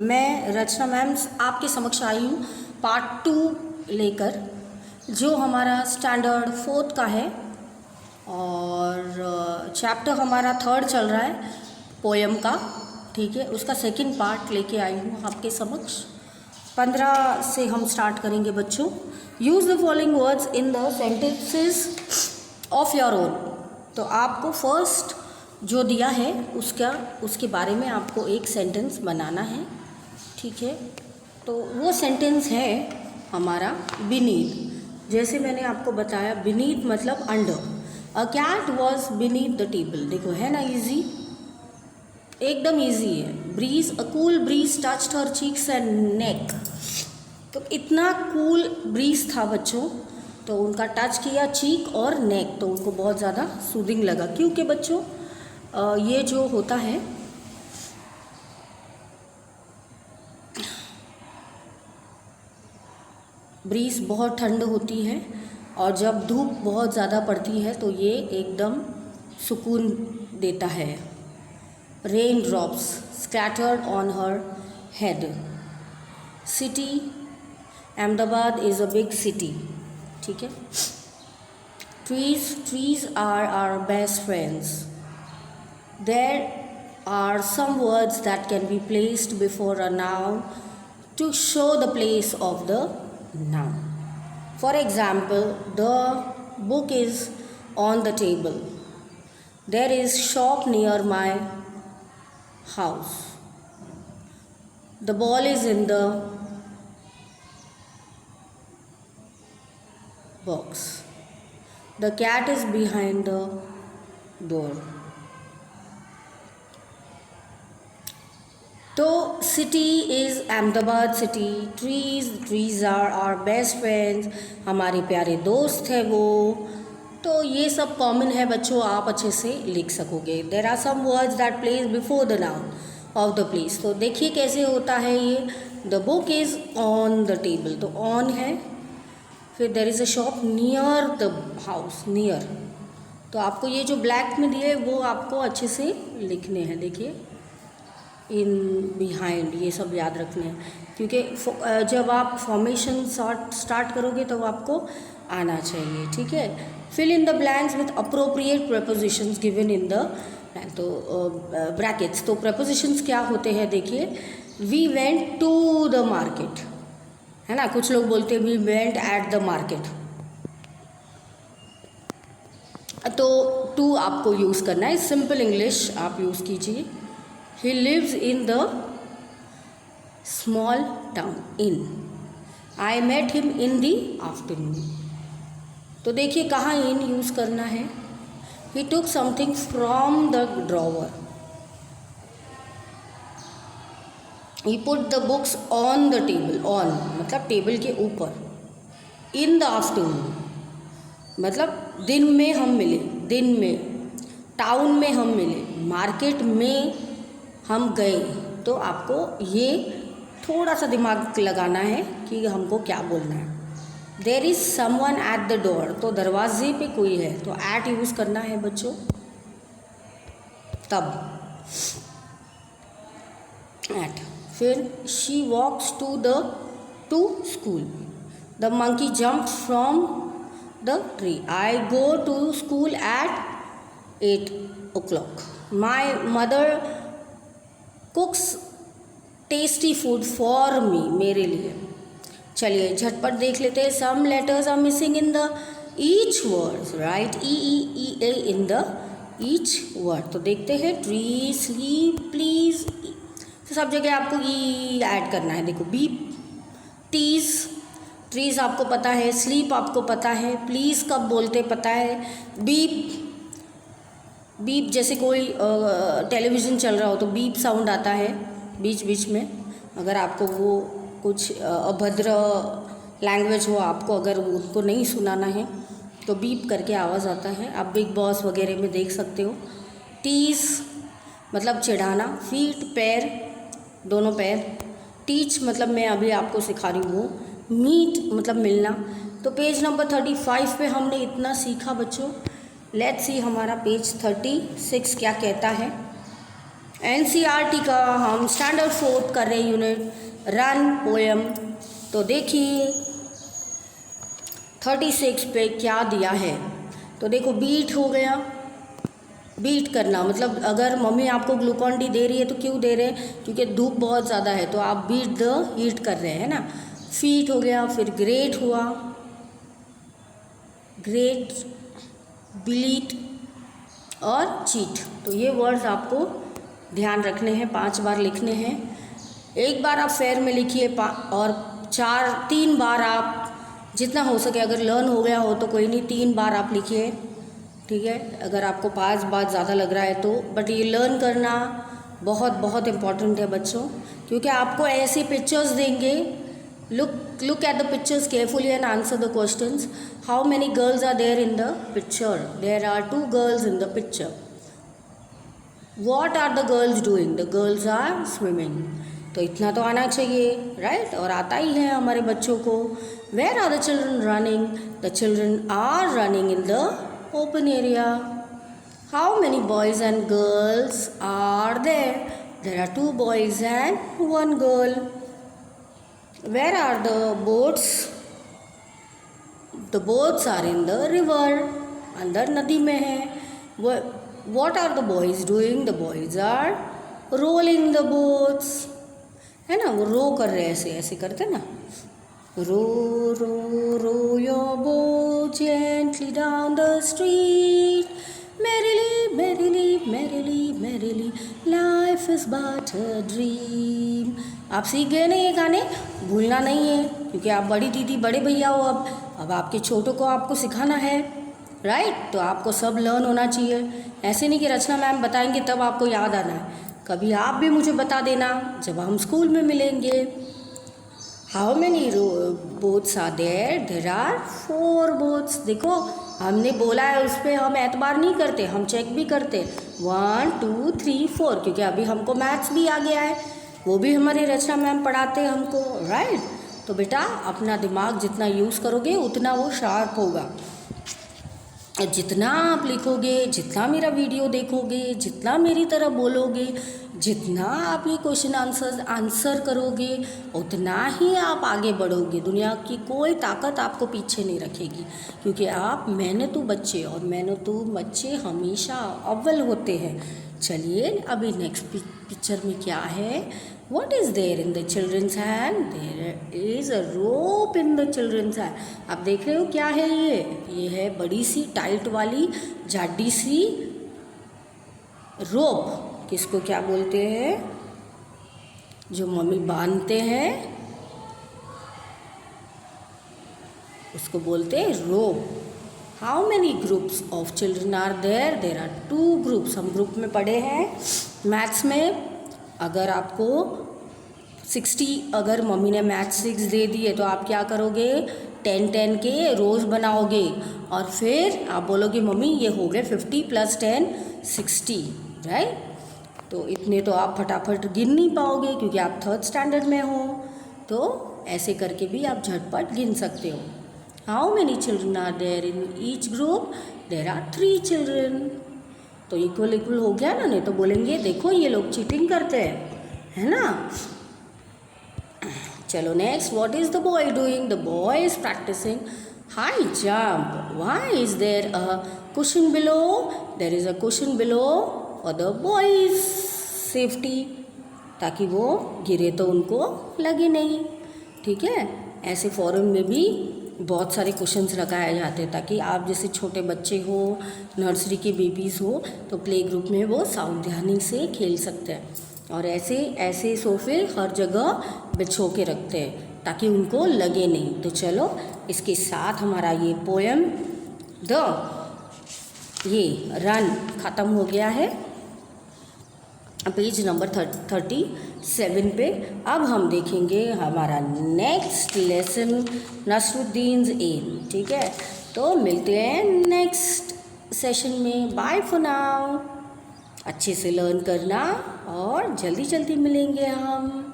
मैं रचना मैम आपके समक्ष आई हूँ पार्ट 2 लेकर, जो हमारा स्टैंडर्ड 4th का है और चैप्टर हमारा 3rd चल रहा है पोएम का। ठीक है, उसका सेकंड पार्ट लेके आई हूँ आपके समक्ष। 15 से हम स्टार्ट करेंगे बच्चों। Use the following words in the sentences of your own. तो आपको फर्स्ट जो दिया है उसके बारे में आपको एक सेंटेंस बनाना है। ठीक है, तो वो सेंटेंस है हमारा बीनीथ। जैसे मैंने आपको बताया, बीनीथ मतलब under. A cat was beneath the table. देखो है ना इजी, एकदम इजी है। Breeze, a cool breeze touched her cheeks and neck. तो इतना कूल ब्रीज था बच्चों, तो उनका टच किया चीक और नेक, तो उनको बहुत ज़्यादा सूदिंग लगा। क्योंकि बच्चों ये जो होता है, ब्रीज बहुत ठंड होती है और जब धूप बहुत ज़्यादा पड़ती है तो ये एकदम सुकून देता है। Rain drops scattered on her head. City, Ahmedabad is a big city. ठीक है। Trees are our best friends. There are some words that can be placed before a noun to show the place of the noun. For example, the book is on the table. There is shop near my house. The ball is in the box. The cat is behind the door. तो city is Ahmedabad city. Trees are our best friends, हमारे प्यारे दोस्त है वो। तो ये सब common है बच्चों, आप अच्छे से लिख सकोगे। There are some words that place before the noun of the place. तो देखिए कैसे होता है ये। The book is on the table, तो ऑन है। फिर there is a shop near the house, near. तो आपको ये जो ब्लैक में दिए वो आपको अच्छे से लिखने हैं। देखिए, इन, बिहाइंड, ये सब याद रखने हैं, क्योंकि जब आप फॉर्मेशन स्टार्ट करोगे तो आपको आना चाहिए। ठीक है। Fill in the blanks with appropriate prepositions given in the तो ब्रैकेट्स। तो प्रपोजिशंस क्या होते हैं देखिए। We went to the market, है ना। कुछ लोग बोलते हैं we went at the market. तो टू आपको यूज़ करना है, सिंपल इंग्लिश आप यूज़ कीजिए। He lives in the small town inn. I met him in the afternoon. तो देखिए कहाँ इन यूज़ करना है। He took something from the drawer. He put the books on the table. On मतलब table के ऊपर। In the afternoon मतलब दिन में हम मिले, दिन में। टाउन में हम मिले, मार्केट में हम गए। तो आपको ये थोड़ा सा दिमाग लगाना है कि हमको क्या बोलना है। There is someone at the door, तो दरवाजे पे कोई है, तो एट यूज़ करना है बच्चों। तब एट। फिर she walks to school. The monkey jump from the tree. I go to school at 8 o'clock. My mother cooks tasty food for me, मेरे लिए। चलिए झटपट देख लेते हैं। Some letters are missing in the each word. Write E A in the each word. तो देखते हैं। ट्री, स्लीप, प्लीज, तो सब जगह आपको ई ऐड करना है। देखो, बीप, टीज, ट्रीज आपको पता है, स्लीप आपको पता है, प्लीज कब बोलते पता है, बीप, बीप जैसे कोई टेलीविज़न चल रहा हो तो बीप साउंड आता है बीच बीच में। अगर आपको वो कुछ अभद्र लैंग्वेज हो, आपको अगर उनको नहीं सुनाना है तो बीप करके आवाज़ आता है। आप बिग बॉस वगैरह में देख सकते हो। टीज मतलब चिढ़ाना। फीट, पैर, दोनों पैर। टीच मतलब मैं अभी आपको सिखा रही हूँ। मीट मतलब मिलना। तो पेज नंबर 35 पे हमने इतना सीखा बच्चों। लेट्स सी हमारा पेज 36 क्या कहता है। एनसीईआरटी का हम स्टैंडर्ड 4 कर रहे हैं यूनिट रन पोएम। तो देखिए 36 पे क्या दिया है। तो देखो बीट हो गया, बीट करना मतलब अगर मम्मी आपको ग्लूकॉन डी दे रही है तो क्यों दे रहे हैं, क्योंकि धूप बहुत ज़्यादा है तो आप बीट द हीट कर रहे हैं ना। फीट हो गया, फिर ग्रेट हुआ, ग्रेट, ब्लीट और चीट। तो ये वर्ड्स आपको ध्यान रखने हैं, 5 बार लिखने हैं। एक बार आप फेयर में लिखिए और 3 बार आप जितना हो सके, अगर लर्न हो गया हो तो कोई नहीं, 3 बार आप लिखिए, ठीक है। अगर आपको 5 बार ज़्यादा लग रहा है तो, बट ये लर्न करना बहुत बहुत इम्पॉर्टेंट है बच्चों, क्योंकि आपको ऐसे पिक्चर्स देंगे। look at the pictures carefully and answer the questions. How many girls are there in the picture? There are 2 girls in the picture. What are the girls doing? The girls are swimming. तो इतना तो आना चाहिए, right? और आता ही है हमारे बच्चों को। Where are the children running? The children are running in the open area. How many boys and girls are there? There are 2 boys and 1 girl. Where are the boats? The boats are in the river. अंदर नदी में है। What are the boys doing? The boys are rolling the boats. है ना, वो रो कर रहे हैं, ऐसे ऐसे करते ना, रो रो रो your boat gently down the street, merrily merrily merrily merrily life is but a dream. आप सीख गए ना ये गाने, भूलना नहीं है, क्योंकि आप बड़ी दीदी बड़े भैया हो। अब आपके छोटों को आपको सिखाना है, राइट? तो आपको सब लर्न होना चाहिए। ऐसे नहीं कि रचना मैम बताएंगे तब आपको याद आना है, कभी आप भी मुझे बता देना जब हम स्कूल में मिलेंगे। How many boats are there? There are 4 boats. देखो हमने बोला है, उस पर हम एतबार नहीं करते, हम चेक भी करते 1 2 3 4, क्योंकि अभी हमको मैथ्स भी आ गया है, वो भी हमारी रचना मैम पढ़ाते हैं हमको, राइट? तो बेटा अपना दिमाग जितना यूज़ करोगे उतना वो शार्प होगा। जितना आप लिखोगे, जितना मेरा वीडियो देखोगे, जितना मेरी तरह बोलोगे, जितना आप ये क्वेश्चन आंसर करोगे, उतना ही आप आगे बढ़ोगे। दुनिया की कोई ताकत आपको पीछे नहीं रखेगी, क्योंकि आप मेहनतू बच्चे, और मेहनतू बच्चे हमेशा अव्वल होते हैं। चलिए अभी नेक्स्ट पिक्चर में क्या है? What is there in the children's hand? There is a rope in the children's hand. आप देख रहे हो क्या है ये है बड़ी सी टाइट वाली जाडी सी रोप। किसको क्या बोलते हैं? जो मम्मी बांधते हैं उसको बोलते हैं रोप। How many groups of children are there? There are 2 groups. हम ग्रुप में पढ़े हैं मैथ्स में। अगर आपको 60, अगर मम्मी ने मैथ्स 6 दे दी है तो आप क्या करोगे? 10 के रोज़ बनाओगे और फिर आप बोलोगे मम्मी ये हो गए 50 + 10 60, राइट? तो इतने तो आप फटाफट गिन नहीं पाओगे क्योंकि आप 3rd स्टैंडर्ड में हो। तो ऐसे करके भी आप झटपट गिन सकते हो। How many children are there in each group? There are 3 children. तो इक्वल इक्वल हो गया ना, नहीं तो बोलेंगे देखो ये लोग चीटिंग करते हैं, है ना? चलो next, what is the boy doing? The boy is practicing high jump. Why is there a cushion below? There is a cushion below for the boy's safety, ताकि वो गिरे तो उनको लगे नहीं, ठीक है? ऐसे फॉरम में भी बहुत सारे क्वेश्चंस लगाए जाते हैं ताकि आप जैसे छोटे बच्चे हो, नर्सरी के बेबीज़ हो, तो प्ले ग्रुप में वो सावधानी से खेल सकते हैं। और ऐसे सोफे हर जगह बिछो के रखते हैं ताकि उनको लगे नहीं। तो चलो इसके साथ हमारा ये पोएम ये रन ख़त्म हो गया है, पेज नंबर 37 पे। अब हम देखेंगे हमारा नेक्स्ट लेसन नसरुद्दीन्स एम, ठीक है? तो मिलते हैं नेक्स्ट सेशन में। Bye for now. अच्छे से लर्न करना और जल्दी जल्दी मिलेंगे हम।